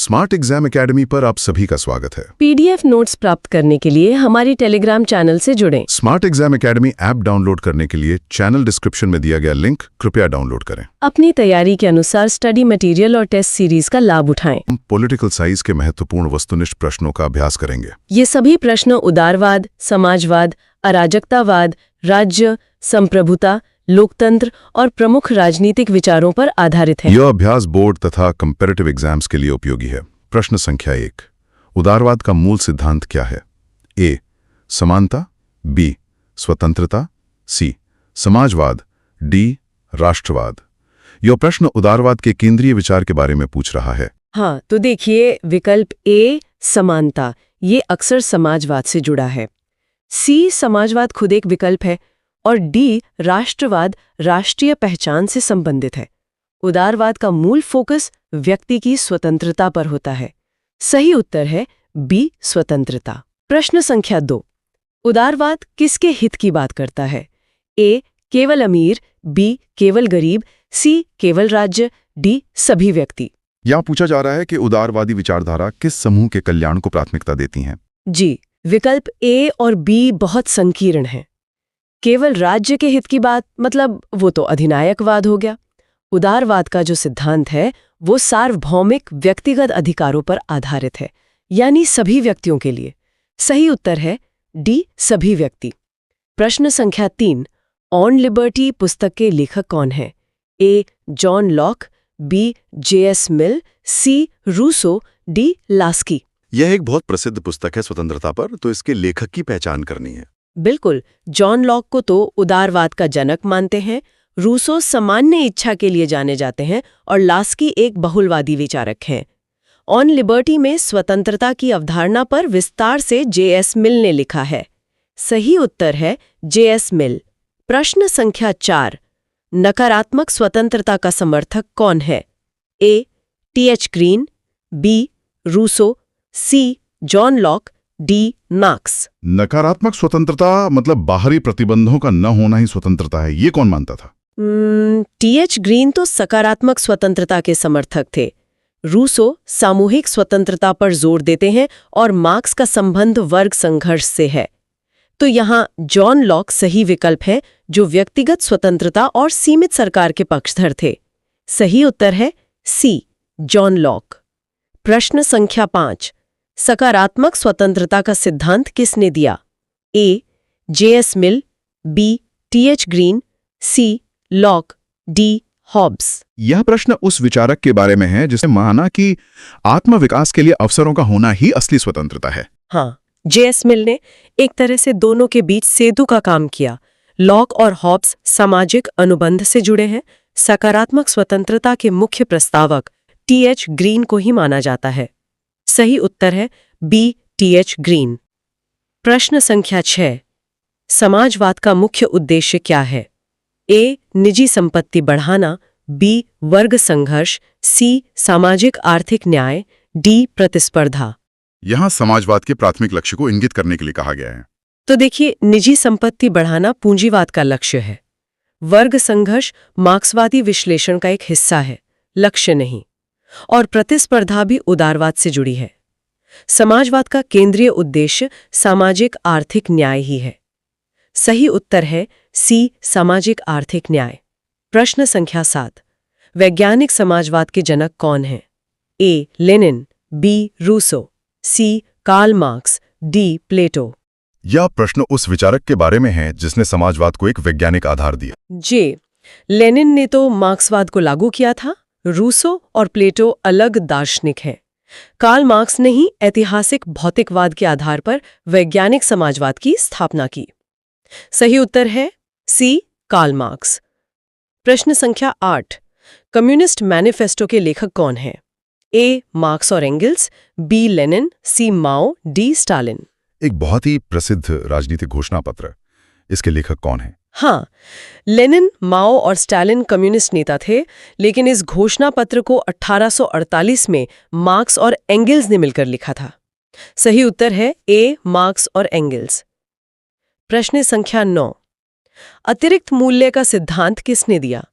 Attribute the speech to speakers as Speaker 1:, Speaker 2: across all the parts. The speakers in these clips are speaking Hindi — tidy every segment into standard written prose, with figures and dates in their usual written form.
Speaker 1: स्मार्ट एग्जाम एकेडमी पर आप सभी का स्वागत है।
Speaker 2: पीडीएफ नोट्स प्राप्त करने के लिए हमारी टेलीग्राम चैनल से जुड़ें।
Speaker 1: Smart exam academy app download करने के लिए चैनल डिस्क्रिप्शन में दिया गया लिंक कृपया डाउनलोड करें।
Speaker 2: अपनी तैयारी के अनुसार स्टडी मटेरियल और टेस्ट सीरीज का लाभ उठाएं।
Speaker 1: हम पॉलिटिकल साइंस के महत्वपूर्ण वस्तुनिष्ठ प्रश्नों का अभ्यास करेंगे।
Speaker 2: ये सभी प्रश्न उदारवाद, समाजवाद, अराजकतावाद, राज्य, संप्रभुता, लोकतंत्र और प्रमुख राजनीतिक विचारों पर आधारित है।
Speaker 1: यह अभ्यास बोर्ड तथा कंपैरेटिव एग्जाम्स के लिए उपयोगी है। प्रश्न संख्या 1, उदारवाद का मूल सिद्धांत क्या है? ए, समानता, बी, स्वतंत्रता, सी, समाजवाद, डी, राष्ट्रवाद। यह प्रश्न उदारवाद के केंद्रीय विचार के बारे में पूछ रहा है।
Speaker 2: हाँ, तो देखिए विकल्प ए, समानता, ये अक्सर समाजवाद से जुड़ा है। सी, समाजवाद खुद एक विकल्प है और डी, राष्ट्रवाद, राष्ट्रीय पहचान से संबंधित है। उदारवाद का मूल फोकस व्यक्ति की स्वतंत्रता पर होता है। सही उत्तर है बी, स्वतंत्रता। प्रश्न संख्या 2, उदारवाद किसके हित की बात करता है? ए, केवल अमीर, बी, केवल गरीब, सी, केवल राज्य, डी, सभी व्यक्ति।
Speaker 1: यहाँ पूछा जा रहा है कि उदारवादी विचारधारा किस समूह के कल्याण को प्राथमिकता देती हैं?
Speaker 2: जी, विकल्प ए और बी बहुत संकीर्ण है। केवल राज्य के हित की बात मतलब वो तो अधिनायकवाद हो गया। उदारवाद का जो सिद्धांत है वो सार्वभौमिक व्यक्तिगत अधिकारों पर आधारित है, यानी सभी व्यक्तियों के लिए। सही उत्तर है डी, सभी व्यक्ति। प्रश्न संख्या 3, ऑन लिबर्टी पुस्तक के लेखक कौन है? A, John Locke, B, JS. Mill, C, Rousseau, D, Laski.
Speaker 1: यह एक बहुत प्रसिद्ध पुस्तक है स्वतंत्रता पर, तो इसके लेखक की पहचान करनी है।
Speaker 2: बिल्कुल, जॉन लॉक को तो उदारवाद का जनक मानते हैं, रूसो सामान्य इच्छा के लिए जाने जाते हैं और लास्की एक बहुलवादी विचारक हैं। ऑन लिबर्टी में स्वतंत्रता की अवधारणा पर विस्तार से जे.एस. मिल ने लिखा है। सही उत्तर है जे.एस. मिल। प्रश्न संख्या 4, नकारात्मक स्वतंत्रता का समर्थक कौन है? ए, टी.एच. ग्रीन, बी, रूसो, सी, जॉन लॉक, डी, मार्क्स।
Speaker 1: नकारात्मक स्वतंत्रता मतलब बाहरी प्रतिबंधों का न होना ही स्वतंत्रता है, ये कौन मानता था?
Speaker 2: टी.एच. ग्रीन तो सकारात्मक स्वतंत्रता के समर्थक थे। रूसो सामूहिक स्वतंत्रता पर जोर देते हैं और मार्क्स का संबंध वर्ग संघर्ष से है। तो यहाँ जॉन लॉक सही विकल्प है, जो व्यक्तिगत स्वतंत्रता और सीमित सरकार के पक्षधर थे। सही उत्तर है सी, जॉन लॉक। प्रश्न संख्या 5, सकारात्मक स्वतंत्रता का सिद्धांत किसने दिया? ए, जे.एस. मिल, बी, टी.एच. ग्रीन, सी, लॉक, डी, हॉब्स।
Speaker 1: यह प्रश्न उस विचारक के बारे में है जिसने माना कि आत्मविकास के लिए अवसरों का होना ही असली स्वतंत्रता है।
Speaker 2: हाँ, जे.एस. मिल ने एक तरह से दोनों के बीच सेतु का काम किया। लॉक और हॉब्स सामाजिक अनुबंध से जुड़े हैं। सकारात्मक स्वतंत्रता के मुख्य प्रस्तावक टी.एच. ग्रीन को ही माना जाता है। सही उत्तर है बी, टी.एच. ग्रीन। प्रश्न संख्या 6, समाजवाद का मुख्य उद्देश्य क्या है? ए, निजी संपत्ति बढ़ाना, बी, वर्ग संघर्ष, सी, सामाजिक आर्थिक न्याय, डी, प्रतिस्पर्धा।
Speaker 1: यहाँ समाजवाद के प्राथमिक लक्ष्य को इंगित करने के लिए कहा गया है।
Speaker 2: तो देखिए, निजी संपत्ति बढ़ाना पूंजीवाद का लक्ष्य है। वर्ग संघर्ष मार्क्सवादी विश्लेषण का एक हिस्सा है, लक्ष्य नहीं। और प्रतिस्पर्धा भी उदारवाद से जुड़ी है। समाजवाद का केंद्रीय उद्देश्य सामाजिक आर्थिक न्याय ही है। सही उत्तर है सी, सामाजिक आर्थिक न्याय। प्रश्न संख्या 7, वैज्ञानिक समाजवाद के जनक कौन हैं? ए, लेनिन, बी, रूसो, सी, कार्ल मार्क्स, डी, प्लेटो।
Speaker 1: यह प्रश्न उस विचारक के बारे में है जिसने समाजवाद को एक वैज्ञानिक आधार दिया।
Speaker 2: जी, लेनिन ने तो मार्क्सवाद को लागू किया था। रूसो और प्लेटो अलग दार्शनिक हैं। कार्ल मार्क्स ने ही ऐतिहासिक भौतिकवाद के आधार पर वैज्ञानिक समाजवाद की स्थापना की। सही उत्तर है सी, कार्ल मार्क्स। प्रश्न संख्या 8, कम्युनिस्ट मैनिफेस्टो के लेखक कौन हैं? ए, मार्क्स और एंगल्स, बी, लेनिन, सी, माओ, डी, स्टालिन।
Speaker 1: एक बहुत ही प्रसिद्ध राजनीतिक घोषणा पत्र, इसके लेखक कौन है?
Speaker 2: हाँ, लेनिन, माओ और स्टालिन कम्युनिस्ट नेता थे, लेकिन इस घोषणा पत्र को 1848 में मार्क्स और एंगल्स ने मिलकर लिखा था। सही उत्तर है ए, मार्क्स और एंगल्स। प्रश्न संख्या 9, अतिरिक्त मूल्य का सिद्धांत किसने दिया?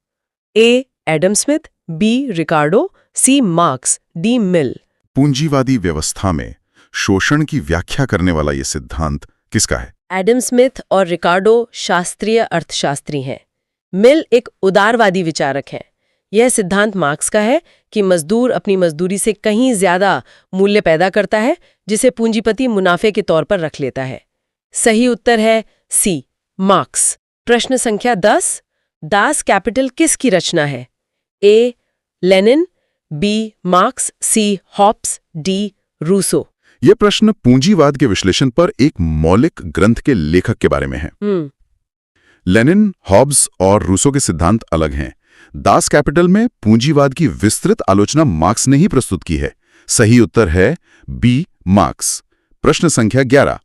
Speaker 2: ए, एडम स्मिथ, बी, रिकार्डो, सी, मार्क्स, डी, मिल।
Speaker 1: पूंजीवादी व्यवस्था में शोषण की व्याख्या करने वाला ये सिद्धांत किसका है?
Speaker 2: एडम स्मिथ और रिकार्डो शास्त्रीय अर्थशास्त्री हैं। मिल एक उदारवादी विचारक है। यह सिद्धांत मार्क्स का है कि मजदूर अपनी मजदूरी से कहीं ज्यादा मूल्य पैदा करता है, जिसे पूंजीपति मुनाफे के तौर पर रख लेता है। सही उत्तर है सी, मार्क्स। प्रश्न संख्या 10, दास कैपिटल किसकी रचना है? ए, लेनिन, बी, मार्क्स, सी, हॉब्स, डी, रूसो।
Speaker 1: यह प्रश्न पूंजीवाद के विश्लेषण पर एक मौलिक ग्रंथ के लेखक के बारे में है। लेनिन, हॉब्स और रूसो के सिद्धांत अलग हैं। दास कैपिटल में पूंजीवाद की विस्तृत आलोचना मार्क्स ने ही प्रस्तुत की है। सही उत्तर है बी, मार्क्स। प्रश्न संख्या 11,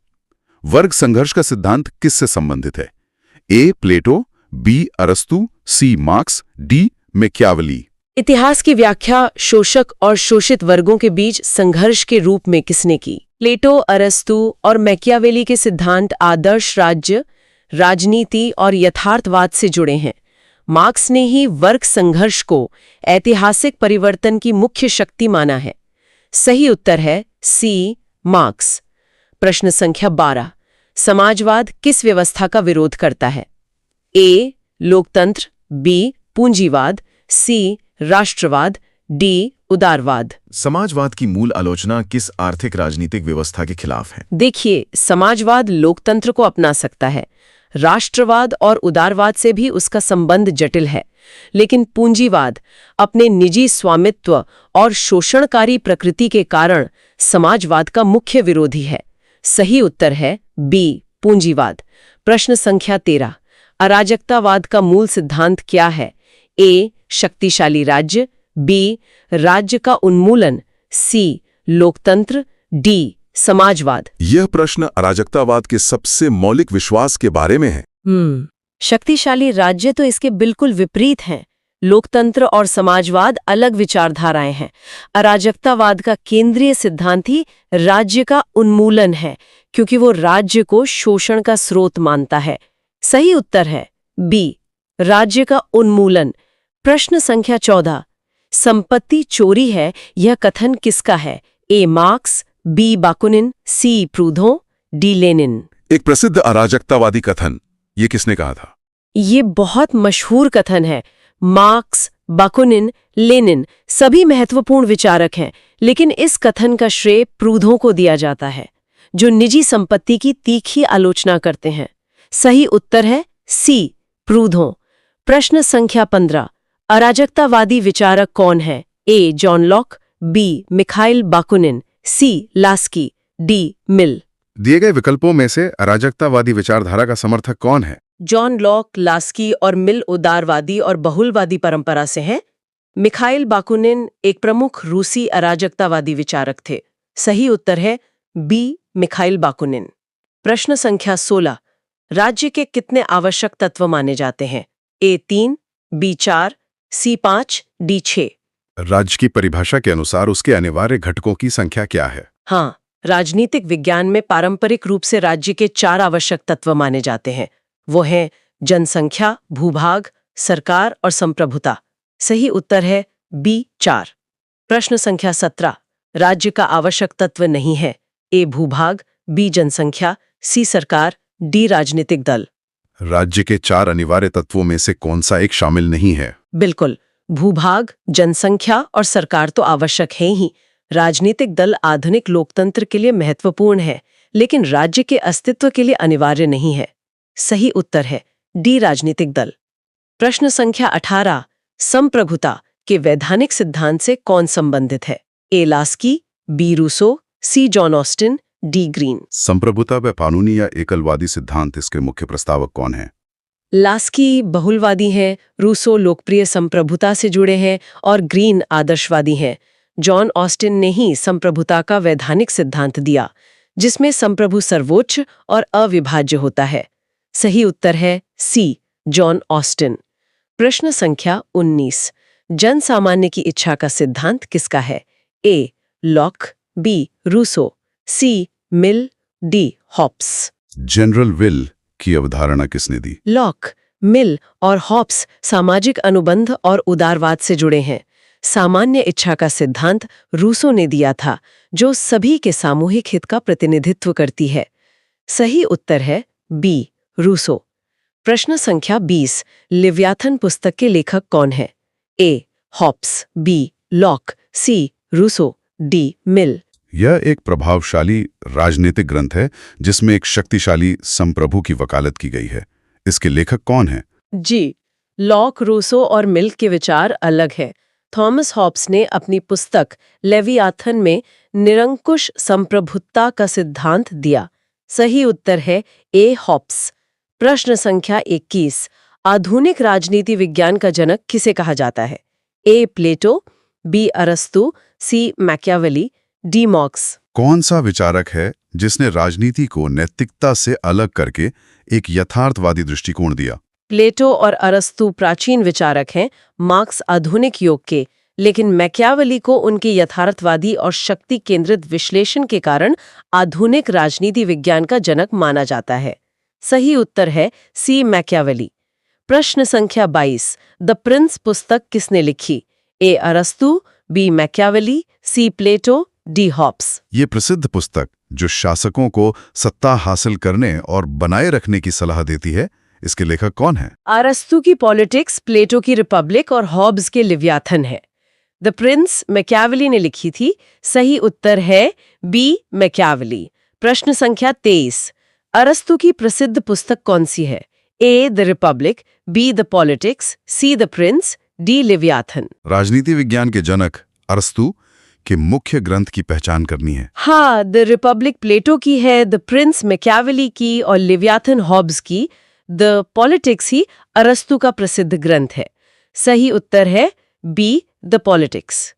Speaker 1: वर्ग संघर्ष का सिद्धांत किससे संबंधित है? ए, प्लेटो, बी, अरस्तु, सी, मार्क्स, डी, मैकियावेली।
Speaker 2: इतिहास की व्याख्या शोषक और शोषित वर्गों के बीच संघर्ष के रूप में किसने की? प्लेटो, अरस्तु और मैकियावेली के सिद्धांत आदर्श राज्य, राजनीति और यथार्थवाद से जुड़े हैं। मार्क्स ने ही वर्ग संघर्ष को ऐतिहासिक परिवर्तन की मुख्य शक्ति माना है। सही उत्तर है सी, मार्क्स। प्रश्न संख्या 12, समाजवाद किस व्यवस्था का विरोध करता है? ए, लोकतंत्र, बी, पूंजीवाद, सी, राष्ट्रवाद, डी, उदारवाद।
Speaker 3: समाजवाद की मूल आलोचना किस आर्थिक राजनीतिक व्यवस्था के खिलाफ है?
Speaker 2: देखिए, समाजवाद लोकतंत्र को अपना सकता है। राष्ट्रवाद और उदारवाद से भी उसका संबंध जटिल है, लेकिन पूंजीवाद अपने निजी स्वामित्व और शोषणकारी प्रकृति के कारण समाजवाद का मुख्य विरोधी है। सही उत्तर है बी, पूंजीवाद। प्रश्न संख्या 13, अराजकतावाद का मूल सिद्धांत क्या है? ए, शक्तिशाली राज्य, बी, राज्य का उन्मूलन, सी, लोकतंत्र, डी, समाजवाद।
Speaker 1: यह प्रश्न अराजकतावाद के सबसे मौलिक विश्वास के बारे में है।
Speaker 2: शक्तिशाली राज्य तो इसके बिल्कुल विपरीत हैं। लोकतंत्र और समाजवाद अलग विचारधाराएं हैं। अराजकतावाद का केंद्रीय सिद्धांत ही राज्य का उन्मूलन है, क्योंकि वो राज्य को शोषण का स्रोत मानता है। सही उत्तर है बी, राज्य का उन्मूलन। प्रश्न संख्या 14, संपत्ति चोरी है, यह कथन किसका है? ए, मार्क्स, बी, बाकुनिन, सी, प्रूधो, डी, लेनिन।
Speaker 1: एक प्रसिद्ध अराजकतावादी कथन, ये किसने कहा था?
Speaker 2: ये बहुत मशहूर कथन है। मार्क्स, बाकुनिन, लेनिन सभी महत्वपूर्ण विचारक हैं, लेकिन इस कथन का श्रेय प्रूधो को दिया जाता है, जो निजी संपत्ति की तीखी आलोचना करते हैं। सही उत्तर है सी, प्रूधो। प्रश्न संख्या 15, अराजकतावादी विचारक कौन है? A, John Locke, B, Mikhail Bakunin, C, Laski, D, Mill.
Speaker 1: दिए गए विकल्पों में से अराजकतावादी विचारधारा का समर्थक कौन है?
Speaker 2: जॉन लॉक, लास्की और मिल उदारवादी और बहुलवादी परंपरा से हैं। मिखाइल बाकुनिन एक प्रमुख रूसी अराजकतावादी विचारक थे। सही उत्तर है बी, मिखाइल बाकुनिन। प्रश्न संख्या 16, राज्य के कितने आवश्यक तत्व माने जाते हैं? ए, 3, बी, 4, सी, 5, डी, 6।
Speaker 1: राज्य की परिभाषा के अनुसार उसके अनिवार्य घटकों की संख्या क्या है?
Speaker 2: हाँ, राजनीतिक विज्ञान में पारंपरिक रूप से राज्य के 4 आवश्यक तत्व माने जाते हैं। वो हैं जनसंख्या, भूभाग, सरकार और संप्रभुता। सही उत्तर है बी, 4। प्रश्न संख्या 17, राज्य का आवश्यक तत्व नहीं है। ए, भूभाग, बी, जनसंख्या, सी, सरकार, डी, राजनीतिक दल।
Speaker 1: राज्य के 4 अनिवार्य तत्वों में से कौन सा एक शामिल नहीं है?
Speaker 2: बिल्कुल, भूभाग, जनसंख्या और सरकार तो आवश्यक है ही। राजनीतिक दल आधुनिक लोकतंत्र के लिए महत्वपूर्ण है, लेकिन राज्य के अस्तित्व के लिए अनिवार्य नहीं है। सही उत्तर है डी, राजनीतिक दल। प्रश्न संख्या 18, संप्रभुता के वैधानिक सिद्धांत से कौन संबंधित है? ए, लास्की, बी, रूसो, सी, जॉन ऑस्टिन, डी, ग्रीन।
Speaker 1: संप्रभुता व कानूनी या एकलवादी सिद्धांत इसके मुख्य प्रस्तावक कौन है?
Speaker 2: लास्की बहुलवादी हैं, रूसो लोकप्रिय संप्रभुता से जुड़े हैं और ग्रीन आदर्शवादी हैं। जॉन ऑस्टिन ने ही संप्रभुता का वैधानिक सिद्धांत दिया, जिसमें संप्रभु सर्वोच्च और अविभाज्य होता है। सही उत्तर है सी, जॉन ऑस्टिन। प्रश्न संख्या 19, जन सामान्य की इच्छा का सिद्धांत किसका है? A, Locke, B, Rousseau, C, Mill, D, Hobbes.
Speaker 1: General will की अवधारणा किसने दी?
Speaker 2: लॉक, मिल और हॉब्स सामाजिक अनुबंध और उदारवाद से जुड़े हैं। सामान्य इच्छा का सिद्धांत रूसो ने दिया था, जो सभी के सामूहिक हित का प्रतिनिधित्व करती है। सही उत्तर है बी, रूसो। प्रश्न संख्या 20, लिव्याथन पुस्तक के लेखक कौन है? ए, हॉब्स, बी, लॉक, सी, रूसो, डी, मिल।
Speaker 1: यह एक प्रभावशाली राजनीतिक ग्रंथ है जिसमें एक शक्तिशाली संप्रभु की वकालत की गई है। इसके लेखक कौन है?
Speaker 2: जी, लॉक, रूसो और मिल के विचार अलग हैं। थॉमस हॉब्स ने अपनी पुस्तक लेवियाथन में निरंकुश संप्रभुता का सिद्धांत दिया। सही उत्तर है ए, हॉब्स। प्रश्न संख्या 21, आधुनिक राजनीति विज्ञान का जनक किसे कहा जाता है? ए, प्लेटो, बी, अरस्तु, सी, मैकियावेली, डी, मार्क्स।
Speaker 1: कौन सा विचारक है जिसने राजनीति को नैतिकता से अलग करके एक यथार्थवादी दृष्टिकोण दिया?
Speaker 2: प्लेटो और अरस्तु प्राचीन विचारक हैं, मार्क्स आधुनिक युग के, लेकिन मैकियावेली को उनके यथार्थवादी और शक्ति केंद्रित विश्लेषण के कारण आधुनिक राजनीति विज्ञान का जनक माना जाता है। सही उत्तर है सी, मैकियावेली। प्रश्न संख्या 22, द प्रिंस पुस्तक किसने लिखी? ए, अरस्तु, बी, मैकियावेली, सी, प्लेटो, डी, हॉब्स।
Speaker 1: ये प्रसिद्ध पुस्तक जो शासकों को सत्ता हासिल करने और बनाए रखने की सलाह देती है, इसके लेखक कौन है?
Speaker 2: अरस्तु की पॉलिटिक्स, प्लेटो की रिपब्लिक और हॉब्स के लिव्याथन है। द प्रिंस मैकियावेली ने लिखी थी। सही उत्तर है बी, मैकियावेली। प्रश्न संख्या 23, अरस्तु की प्रसिद्ध पुस्तक कौन सी है? A, the Republic, B, the Politics, C, the Prince, D, Leviathan.
Speaker 1: राजनीति विज्ञान के जनक अरस्तु के मुख्य ग्रंथ की पहचान करनी है।
Speaker 2: हाँ, द रिपब्लिक प्लेटो की है, द प्रिंस मैकियावेली की और लिव्याथन हॉब्स की। द पॉलिटिक्स ही अरस्तु का प्रसिद्ध ग्रंथ है। सही उत्तर है बी, द पॉलिटिक्स।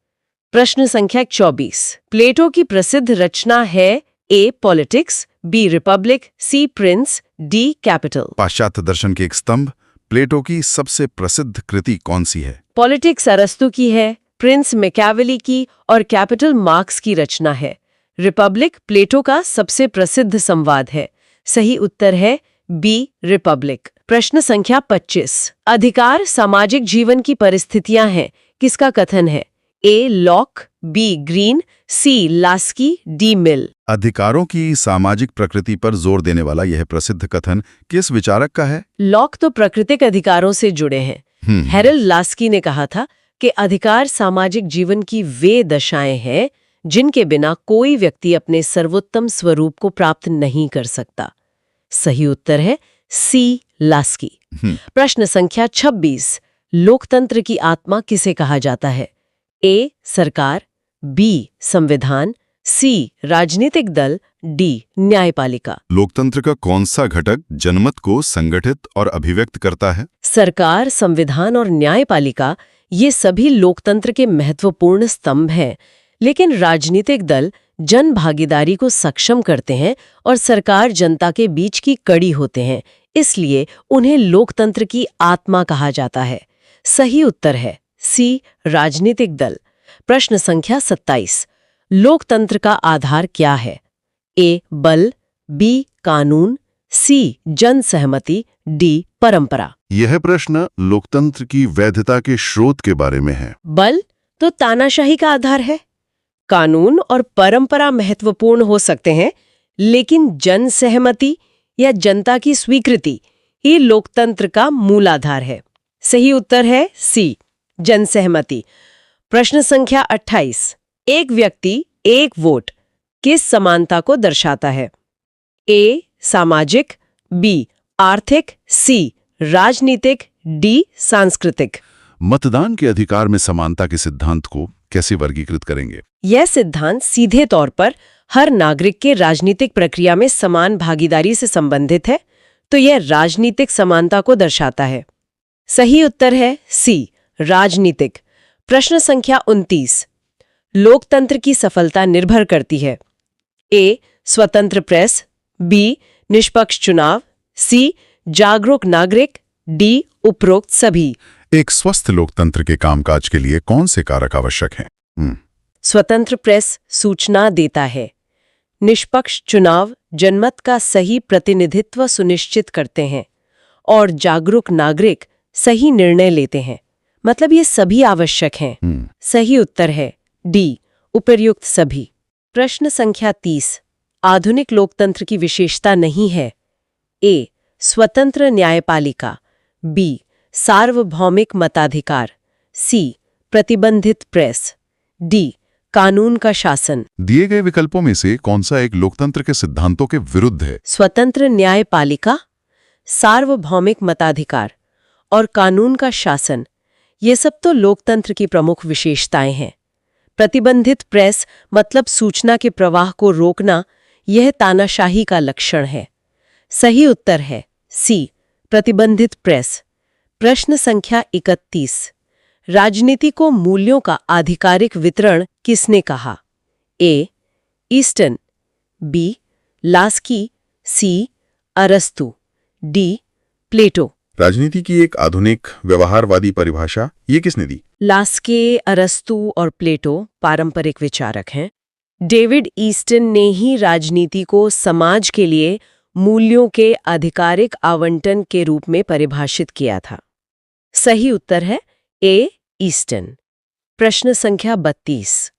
Speaker 2: प्रश्न संख्या 24, प्लेटो की प्रसिद्ध रचना है ए, पॉलिटिक्स, बी, रिपब्लिक, सी, प्रिंस, डी, कैपिटल।
Speaker 1: पाश्चात्य दर्शन के एक स्तंभ प्लेटो की सबसे प्रसिद्ध कृति कौन सी है?
Speaker 2: पॉलिटिक्स अरस्तु की है, प्रिंस मैकियावेली की और कैपिटल मार्क्स की रचना है। रिपब्लिक प्लेटो का सबसे प्रसिद्ध संवाद है। सही उत्तर है बी, रिपब्लिक। प्रश्न संख्या 25, अधिकार सामाजिक जीवन की परिस्थितियां हैं, किसका कथन है? A, Locke, B, green, C, Laski, D, मिल।
Speaker 1: अधिकारों की सामाजिक प्रकृति पर जोर देने वाला यह प्रसिद्ध कथन किस विचारक का है?
Speaker 2: लॉक तो प्राकृतिक अधिकारों से जुड़े हैं। हेरल्ड लास्की ने कहा था कि अधिकार सामाजिक जीवन की वे दशाएं हैं जिनके बिना कोई व्यक्ति अपने सर्वोत्तम स्वरूप को प्राप्त नहीं कर सकता। सही उत्तर है सी, लास्की। प्रश्न संख्या 26, लोकतंत्र की आत्मा किसे कहा जाता है? ए, सरकार, बी, संविधान, सी, राजनीतिक दल, डी, न्यायपालिका।
Speaker 1: लोकतंत्र का कौन सा घटक जनमत को संगठित और अभिव्यक्त करता है?
Speaker 2: सरकार, संविधान और न्यायपालिका ये सभी लोकतंत्र के महत्वपूर्ण स्तंभ हैं, लेकिन राजनीतिक दल जन भागीदारी को सक्षम करते हैं और सरकार जनता के बीच की कड़ी होते हैं, इसलिए उन्हें लोकतंत्र की आत्मा कहा जाता है। सही उत्तर है सी, राजनीतिक दल। प्रश्न संख्या 27, लोकतंत्र का आधार क्या है? ए, बल, बी, कानून, सी, जन सहमति, डी, परंपरा।
Speaker 1: यह प्रश्न लोकतंत्र की वैधता के स्रोत के बारे में है।
Speaker 2: बल तो तानाशाही का आधार है। कानून और परंपरा महत्वपूर्ण हो सकते हैं, लेकिन जन सहमति या जनता की स्वीकृति ही लोकतंत्र का मूल आधार है। सही उत्तर है सी, जन सहमति। प्रश्न संख्या 28, एक व्यक्ति एक वोट किस समानता को दर्शाता है? ए, सामाजिक, बी, आर्थिक, सी, राजनीतिक, डी, सांस्कृतिक।
Speaker 1: मतदान के अधिकार में समानता के सिद्धांत को कैसे वर्गीकृत करेंगे?
Speaker 2: यह सिद्धांत सीधे तौर पर हर नागरिक के राजनीतिक प्रक्रिया में समान भागीदारी से संबंधित है, तो यह राजनीतिक समानता को दर्शाता है। सही उत्तर है सी, राजनीतिक। प्रश्न संख्या 29, लोकतंत्र की सफलता निर्भर करती है। ए, स्वतंत्र प्रेस, बी, निष्पक्ष चुनाव, सी, जागरूक नागरिक, डी, उपरोक्त सभी।
Speaker 1: एक स्वस्थ लोकतंत्र के कामकाज के लिए कौन से कारक आवश्यक हैं?
Speaker 2: स्वतंत्र प्रेस सूचना देता है। निष्पक्ष चुनाव जनमत का सही प्रतिनिधित्व सुनिश्चित करते हैं और जागरूक नागरिक सही निर्णय लेते हैं। मतलब ये सभी आवश्यक हैं। सही उत्तर है डी, उपर्युक्त सभी। प्रश्न संख्या 30 आधुनिक लोकतंत्र की विशेषता नहीं है। ए, स्वतंत्र न्यायपालिका, बी, सार्वभौमिक मताधिकार, सी, प्रतिबंधित प्रेस, डी, कानून का शासन।
Speaker 1: दिए गए विकल्पों में से कौन सा एक लोकतंत्र के सिद्धांतों के विरुद्ध है?
Speaker 2: स्वतंत्र न्यायपालिका, सार्वभौमिक मताधिकार और कानून का शासन, ये सब तो लोकतंत्र की प्रमुख विशेषताएं हैं। प्रतिबंधित प्रेस मतलब सूचना के प्रवाह को रोकना, यह तानाशाही का लक्षण है। सही उत्तर है सी, प्रतिबंधित प्रेस। प्रश्न संख्या 31 राजनीति को मूल्यों का आधिकारिक वितरण किसने कहा? ए, ईस्टन, बी, लास्की, सी, अरस्तु, डी, प्लेटो।
Speaker 1: राजनीति की एक आधुनिक व्यवहारवादी परिभाषा ये किसने दी?
Speaker 2: लास्के, अरस्तु और प्लेटो पारंपरिक विचारक हैं। डेविड ईस्टन ने ही राजनीति को समाज के लिए मूल्यों के आधिकारिक आवंटन के रूप में परिभाषित किया था। सही उत्तर है ए, ईस्टन। प्रश्न संख्या 32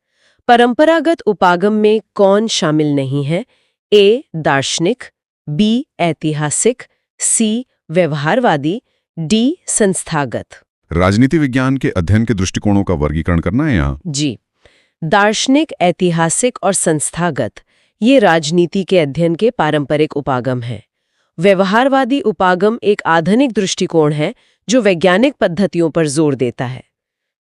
Speaker 2: परंपरागत उपागम में कौन शामिल नहीं है? ए, दार्शनिक, बी, ऐतिहासिक, सी, व्यवहारवादी, डी, संस्थागत।
Speaker 1: राजनीति विज्ञान के अध्ययन के दृष्टिकोणों का वर्गीकरण करना है यहाँ।
Speaker 2: जी, दार्शनिक, ऐतिहासिक और संस्थागत ये राजनीति के अध्ययन के पारंपरिक उपागम हैं। व्यवहारवादी उपागम एक आधुनिक दृष्टिकोण है जो वैज्ञानिक पद्धतियों पर जोर देता है।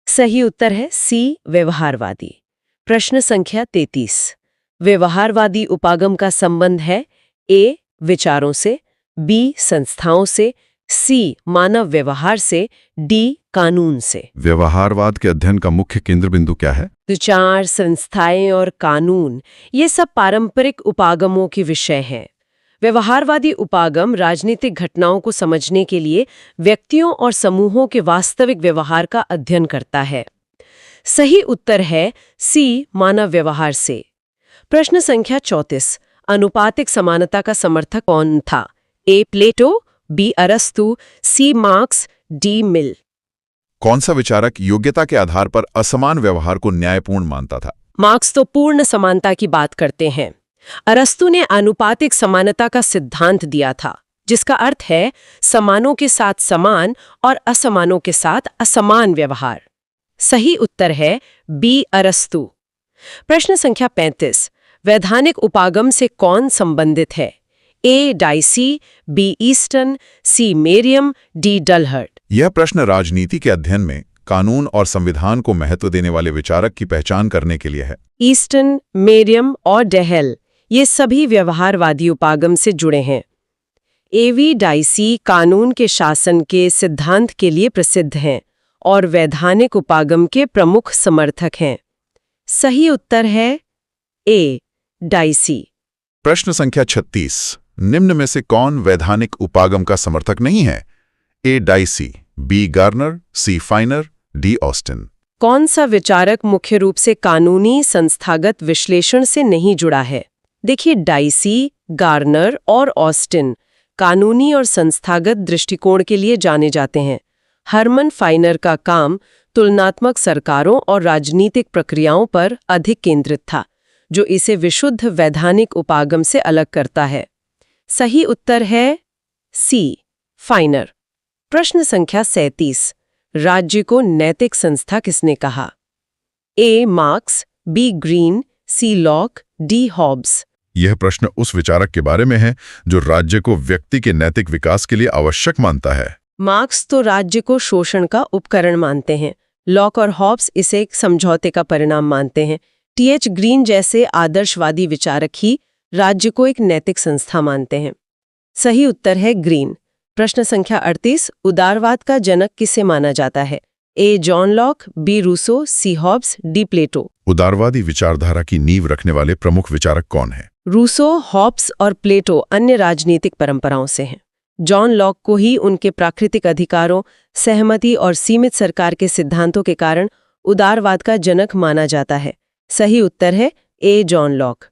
Speaker 2: सही उत्तर है सी, व्यवहारवादी। प्रश्न संख्या 33 व्यवहारवादी उपागम का संबंध है ए, विचारों से, बी, संस्थाओं से, सी, मानव व्यवहार से, डी, कानून से।
Speaker 1: व्यवहारवाद के अध्ययन का मुख्य केंद्र बिंदु क्या है?
Speaker 2: विचार, संस्थाएं और कानून ये सब पारंपरिक उपागमों के विषय हैं। व्यवहारवादी उपागम राजनीतिक घटनाओं को समझने के लिए व्यक्तियों और समूहों के वास्तविक व्यवहार का अध्ययन करता है। सही उत्तर है सी, मानव व्यवहार से। प्रश्न संख्या 34 अनुपातिक समानता का समर्थक कौन था? ए, प्लेटो, बी, अरस्तु, सी, मार्क्स, डी, मिल।
Speaker 1: कौन सा विचारक योग्यता के आधार पर असमान व्यवहार को न्यायपूर्ण मानता था?
Speaker 2: मार्क्स तो पूर्ण समानता की बात करते हैं। अरस्तु ने आनुपातिक समानता का सिद्धांत दिया था, जिसका अर्थ है समानों के साथ समान और असमानों के साथ असमान व्यवहार। सही उत्तर है बी, अरस्तु। प्रश्न संख्या 35 वैधानिक उपागम से कौन संबंधित है? ए, डाइसी, बी, ईस्टन, सी, मेरियम, डी, डलहर्ट।
Speaker 1: यह प्रश्न राजनीति के अध्ययन में कानून और संविधान को महत्व देने वाले विचारक की पहचान करने के लिए है।
Speaker 2: ईस्टन, मेरियम और डेहेल ये सभी व्यवहारवादी उपागम से जुड़े हैं। एवी डाइसी कानून के शासन के सिद्धांत के लिए प्रसिद्ध हैं और वैधानिक उपागम के प्रमुख समर्थक हैं। सही उत्तर है ए, डाइसी।
Speaker 1: प्रश्न संख्या 36 निम्न में से कौन वैधानिक उपागम का समर्थक नहीं है? ए, डाइसी, बी, गार्नर, सी, फाइनर, डी, ऑस्टिन।
Speaker 2: कौन सा विचारक मुख्य रूप से कानूनी संस्थागत विश्लेषण से नहीं जुड़ा है? देखिए, डाइसी, गार्नर और ऑस्टिन कानूनी और संस्थागत दृष्टिकोण के लिए जाने जाते हैं। हरमन फाइनर का काम तुलनात्मक सरकारों और राजनीतिक प्रक्रियाओं पर अधिक केंद्रित था, जो इसे विशुद्ध वैधानिक उपागम से अलग करता है। सही उत्तर है सी, फाइनर। प्रश्न संख्या 37 राज्य को नैतिक संस्था किसने कहा? ए, मार्क्स, बी, ग्रीन, सी, लॉक, डी, हॉब्स।
Speaker 1: यह प्रश्न उस विचारक के बारे में है जो राज्य को व्यक्ति के नैतिक विकास के लिए आवश्यक मानता है।
Speaker 2: मार्क्स तो राज्य को शोषण का उपकरण मानते हैं। लॉक और हॉब्स इसे एक समझौते का परिणाम मानते हैं। टीएच ग्रीन जैसे आदर्शवादी विचारक ही राज्य को एक नैतिक संस्था मानते हैं। सही उत्तर है ग्रीन। प्रश्न संख्या 38 उदारवाद का जनक किसे माना जाता है? A, John Locke, B, Rousseau, C, Hobbs, D, प्लेटो।
Speaker 1: उदारवादी विचारधारा की नींव रखने वाले प्रमुख विचारक कौन हैं?
Speaker 2: रूसो, हॉब्स और प्लेटो अन्य राजनीतिक परंपराओं से हैं। जॉन लॉक को ही उनके प्राकृतिक अधिकारों, सहमति और सीमित सरकार के सिद्धांतों के कारण उदारवाद का जनक माना जाता है। सही उत्तर है ए, जॉन लॉक।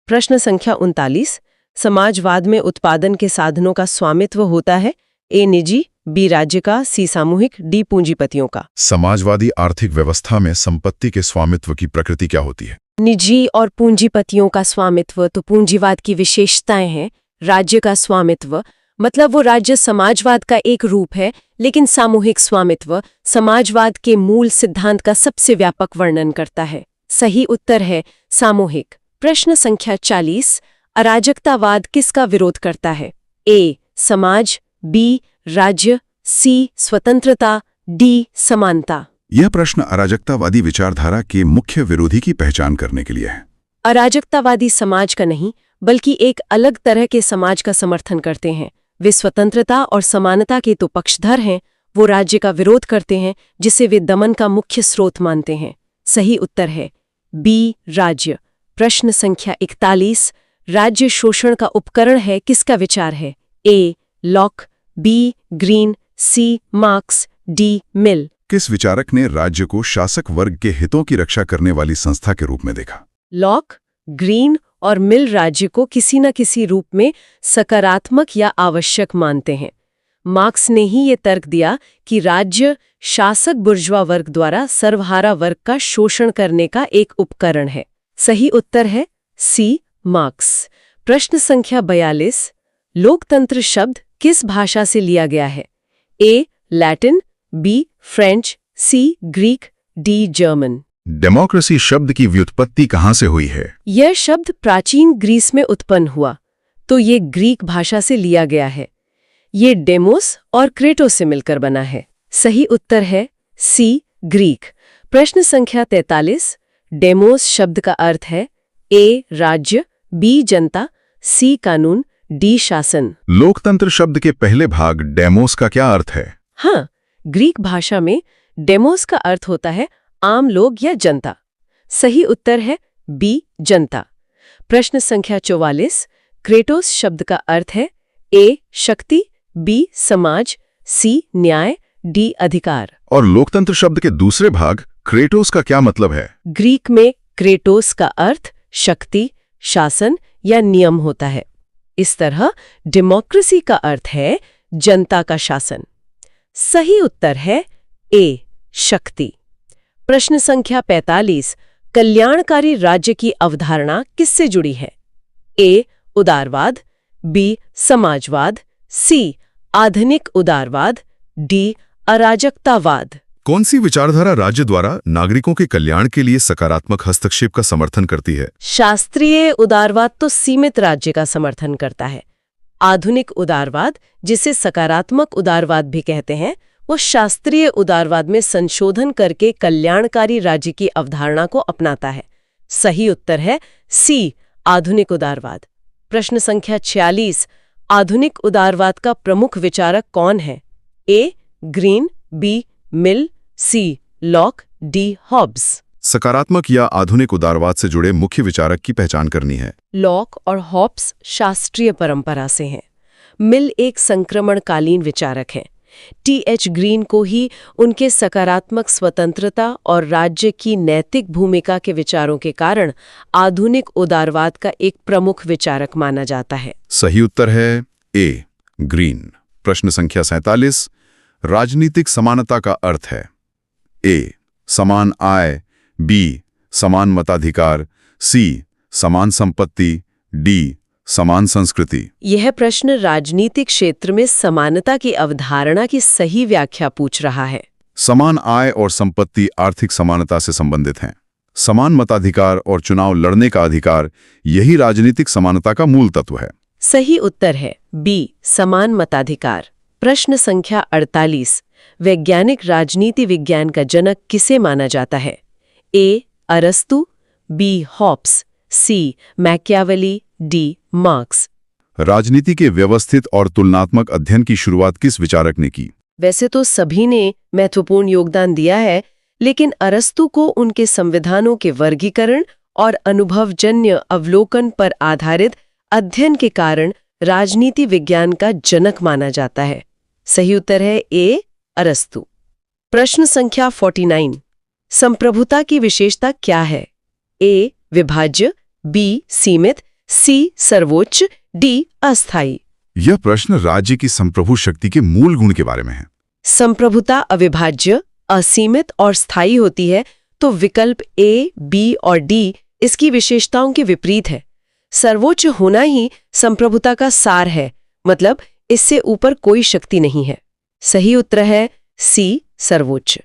Speaker 2: प्रश्न संख्या 39 समाजवाद में उत्पादन के साधनों का स्वामित्व होता है? ए, निजी, बी राज्य का, सी सामूहिक, डी पूंजीपतियों का।
Speaker 1: समाजवादी आर्थिक व्यवस्था में संपत्ति के स्वामित्व की प्रकृति क्या होती है?
Speaker 2: निजी और पूंजीपतियों का स्वामित्व तो पूंजीवाद की विशेषताएं हैं। राज्य का स्वामित्व मतलब वो राज्य समाजवाद का एक रूप है, लेकिन सामूहिक स्वामित्व समाजवाद के मूल सिद्धांत का सबसे व्यापक वर्णन करता है। सही उत्तर है सामूहिक। प्रश्न संख्या 40, अराजकतावाद किसका विरोध करता है? ए समाज, बी राज्य, सी स्वतंत्रता, डी समानता।
Speaker 1: यह प्रश्न अराजकतावादी विचारधारा के मुख्य विरोधी की पहचान करने के लिए है।
Speaker 2: अराजकतावादी समाज का नहीं, बल्कि एक अलग तरह के समाज का समर्थन करते हैं। वे स्वतंत्रता और समानता के तो पक्षधर हैं। वो राज्य का विरोध करते हैं, जिसे वे दमन का मुख्य स्रोत मानते हैं। सही उत्तर है बी राज्य। प्रश्न संख्या 41, राज्य शोषण का उपकरण है, किसका विचार है? A Locke, be green, C marks, D मिल।
Speaker 1: किस विचारक ने राज्य को शासक वर्ग के हितों की रक्षा करने वाली संस्था के रूप में देखा?
Speaker 2: लॉक, ग्रीन और मिल राज्य को किसी न किसी रूप में सकारात्मक या आवश्यक मानते हैं। मार्क्स ने ही ये तर्क दिया कि राज्य शासक बुर्जुआ वर्ग द्वारा सर्वहारा वर्ग का शोषण करने का एक उपकरण है। सही उत्तर है सी मार्क्स। प्रश्न संख्या 42, लोकतंत्र शब्द किस भाषा से लिया गया है? ए लैटिन, बी फ्रेंच, सी ग्रीक, डी जर्मन।
Speaker 1: डेमोक्रेसी शब्द की व्युत्पत्ति कहाँ से हुई है?
Speaker 2: यह शब्द प्राचीन ग्रीस में उत्पन्न हुआ, तो ये ग्रीक भाषा से लिया गया है। ये डेमोस और क्रेटोस से मिलकर बना है। सही उत्तर है सी ग्रीक। प्रश्न संख्या 43, डेमोस शब्द का अर्थ है ए राज्य, बी जनता, सी कानून, डी शासन।
Speaker 1: लोकतंत्र शब्द के पहले भाग डेमोस का क्या अर्थ है?
Speaker 2: हाँ, ग्रीक भाषा में डेमोस का अर्थ होता है आम लोग या जनता। सही उत्तर है बी जनता। प्रश्न संख्या 44, क्रेटोस शब्द का अर्थ है ए शक्ति, बी समाज, सी न्याय, डी अधिकार।
Speaker 1: और लोकतंत्र शब्द के दूसरे भाग क्रेटोस का क्या मतलब है?
Speaker 2: ग्रीक में क्रेटोस का अर्थ शक्ति, शासन या नियम होता है। इस तरह डेमोक्रेसी का अर्थ है जनता का शासन। सही उत्तर है ए शक्ति। प्रश्न संख्या 45, कल्याणकारी राज्य की अवधारणा किससे जुड़ी है? ए उदारवाद, बी समाजवाद, सी आधुनिक उदारवाद, डी अराजकतावाद।
Speaker 1: कौन सी विचारधारा राज्य द्वारा नागरिकों के कल्याण के लिए सकारात्मक हस्तक्षेप का समर्थन करती है?
Speaker 2: शास्त्रीय उदारवाद तो सीमित राज्य का समर्थन करता है। आधुनिक उदारवाद, जिसे सकारात्मक उदारवाद भी कहते हैं, वो शास्त्रीय उदारवाद में संशोधन करके कल्याणकारी राज्य की अवधारणा को अपनाता है। सही उत्तर है सी आधुनिक उदारवाद। प्रश्न संख्या 46, आधुनिक उदारवाद का प्रमुख विचारक कौन है? ए ग्रीन, बी मिल, सी लॉक, डी हॉब्स।
Speaker 1: सकारात्मक या आधुनिक उदारवाद से जुड़े मुख्य विचारक की पहचान करनी है।
Speaker 2: लॉक और हॉब्स शास्त्रीय परंपरा से हैं। मिल एक संक्रमणकालीन विचारक हैं। टी.एच. ग्रीन को ही उनके सकारात्मक स्वतंत्रता और राज्य की नैतिक भूमिका के विचारों के कारण आधुनिक उदारवाद का एक प्रमुख विचारक माना जाता है।
Speaker 1: सही उत्तर है ए ग्रीन। प्रश्न संख्या 47, राजनीतिक समानता का अर्थ है? ए समान आय, बी समान मताधिकार, सी समान संपत्ति, डी समान संस्कृति।
Speaker 2: यह प्रश्न राजनीतिक क्षेत्र में समानता की अवधारणा की सही व्याख्या पूछ रहा है।
Speaker 1: समान आय और संपत्ति आर्थिक समानता से संबंधित हैं। समान मताधिकार और चुनाव लड़ने का अधिकार यही राजनीतिक समानता का मूल तत्व है।
Speaker 2: सही उत्तर है बी समान मताधिकार। प्रश्न संख्या 48, वैज्ञानिक राजनीति विज्ञान का जनक किसे माना जाता है? ए अरस्तु, बी हॉब्स, सी मैकियावेली, डी मार्क्स।
Speaker 1: राजनीति के व्यवस्थित और तुलनात्मक अध्ययन की शुरुआत किस विचारक ने की?
Speaker 2: वैसे तो सभी ने महत्वपूर्ण योगदान दिया है, लेकिन अरस्तु को उनके संविधानों के वर्गीकरण और अनुभवजन्य अवलोकन पर आधारित अध्ययन के कारण राजनीति विज्ञान का जनक माना जाता है। सही उत्तर है ए अरस्तु। प्रश्न संख्या 49, संप्रभुता की विशेषता क्या है? ए विभाज्य, बी सीमित, सी सर्वोच्च, डी अस्थायी।
Speaker 1: यह प्रश्न राज्य की संप्रभु शक्ति के मूल गुण के बारे में है।
Speaker 2: संप्रभुता अविभाज्य, असीमित और स्थायी होती है, तो विकल्प ए, बी और डी इसकी विशेषताओं के विपरीत है। सर्वोच्च होना ही संप्रभुता का सार है, मतलब इससे ऊपर कोई शक्ति नहीं है। सही उत्तर है सी, सर्वोच्च।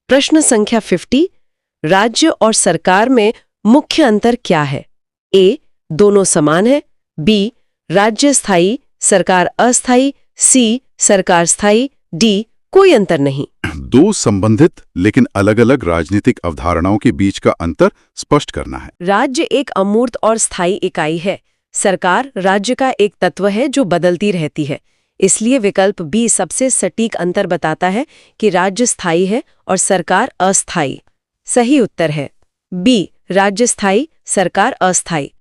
Speaker 2: प्रश्न संख्या 50, राज्य और सरकार में मुख्य अंतर क्या है? ए, दोनों समान है। बी, राज्य स्थायी, सरकार अस्थायी। सी, सरकार स्थायी। डी, कोई अंतर नहीं।
Speaker 1: दो संबंधित लेकिन अलग-अलग राजनीतिक अवधारणाओं के बीच का अंतर स्पष्ट करना है।
Speaker 2: राज्य एक अमूर्त और स्थायी इकाई है। सरकार राज्य का एक तत्व है जो बदलती रहती है। इसलिए विकल्प बी सबसे सटीक अंतर बताता है कि राज्य स्थायी है और सरकार अस्थायी। सही उत्तर है बी, राज्य स्थायी, सरकार अस्थायी।